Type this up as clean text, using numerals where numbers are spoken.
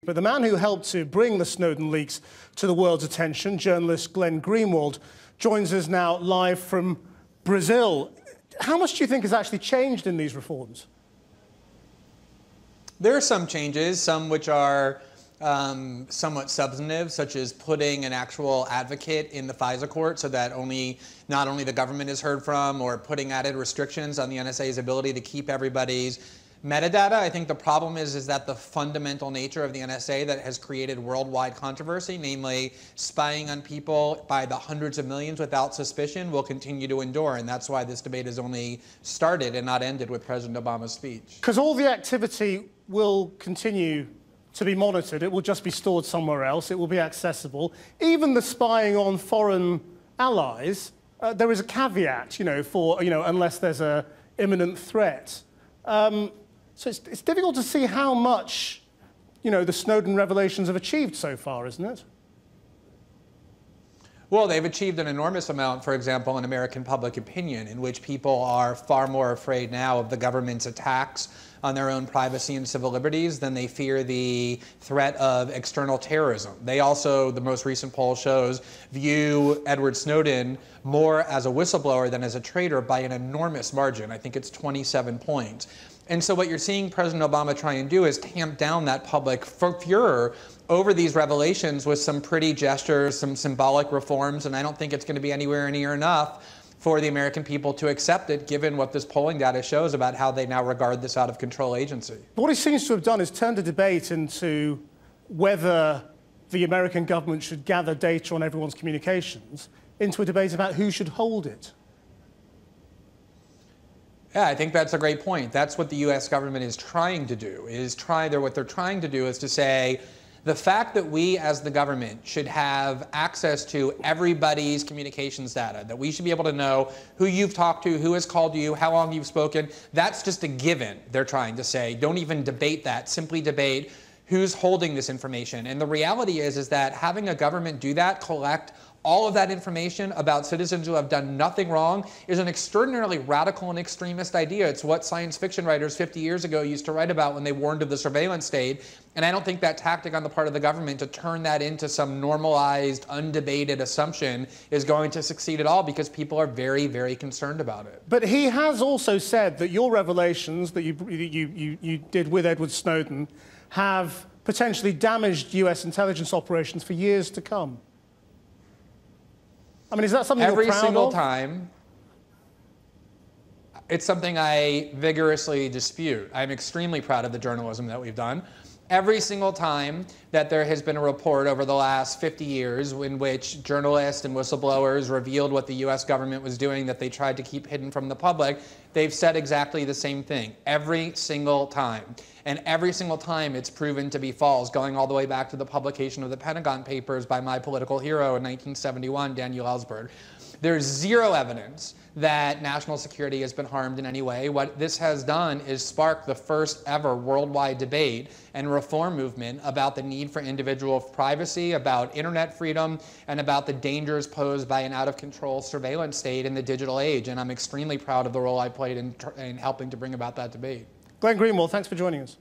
But the man who helped to bring the Snowden leaks to the world's attention, journalist Glenn Greenwald, joins us now live from Brazil. How much do you think has actually changed in these reforms? There are some changes, some which are somewhat substantive, such as putting an actual advocate in the FISA court so that not only the government is heard from, or putting added restrictions on the NSA's ability to keep everybody's metadata. I think the problem is that the fundamental nature of the NSA that has created worldwide controversy, namely spying on people by the hundreds of millions without suspicion, will continue to endure. And that's why this debate has only started and not ended with President Obama's speech. Because all the activity will continue to be monitored. It will just be stored somewhere else. It will be accessible. Even the spying on foreign allies, there is a caveat, unless there's an imminent threat. So it's difficult to see how much, the Snowden revelations have achieved so far, isn't it? Well, they've achieved an enormous amount, for example, in American public opinion, in which people are far more afraid now of the government's attacks on their own privacy and civil liberties than they fear the threat of external terrorism. They also, the most recent poll shows, view Edward Snowden more as a whistleblower than as a traitor by an enormous margin. I think it's 27 points. And so what you're seeing President Obama try and do is tamp down that public furor over these revelations with some pretty gestures, some symbolic reforms, and I don't think it's going to be anywhere near enough for the American people to accept it, given what this polling data shows about how they now regard this out-of-control agency. But what he seems to have done is turned the debate into whether the American government should gather data on everyone's communications into a debate about who should hold it. Yeah, I think that's a great point. That's what the U.S. government is trying to do. What they're trying to do is to say, the fact that we as the government should have access to everybody's communications data, that we should be able to know who you've talked to, who has called you, how long you've spoken, that's just a given, they're trying to say. Don't even debate that. Simply debate who's holding this information. And the reality is that having a government do that, collect all of that information about citizens who have done nothing wrong, is an extraordinarily radical and extremist idea. It's what science fiction writers 50 years ago used to write about when they warned of the surveillance state. And I don't think that tactic on the part of the government to turn that into some normalized, undebated assumption is going to succeed at all, because people are very, very concerned about it. But he has also said that your revelations that you did with Edward Snowden have potentially damaged US intelligence operations for years to come. I mean, is that something you're proud of? Every single time, it's something I vigorously dispute. I'm extremely proud of the journalism that we've done. Every single time that there has been a report over the last 50 years in which journalists and whistleblowers revealed what the US government was doing that they tried to keep hidden from the public, they've said exactly the same thing. Every single time. And every single time it's proven to be false, going all the way back to the publication of the Pentagon Papers by my political hero in 1971, Daniel Ellsberg. There's zero evidence that national security has been harmed in any way. What this has done is spark the first ever worldwide debate and reform movement about the need for individual privacy, about internet freedom, and about the dangers posed by an out-of-control surveillance state in the digital age. And I'm extremely proud of the role I played in helping to bring about that debate. Glenn Greenwald, thanks for joining us.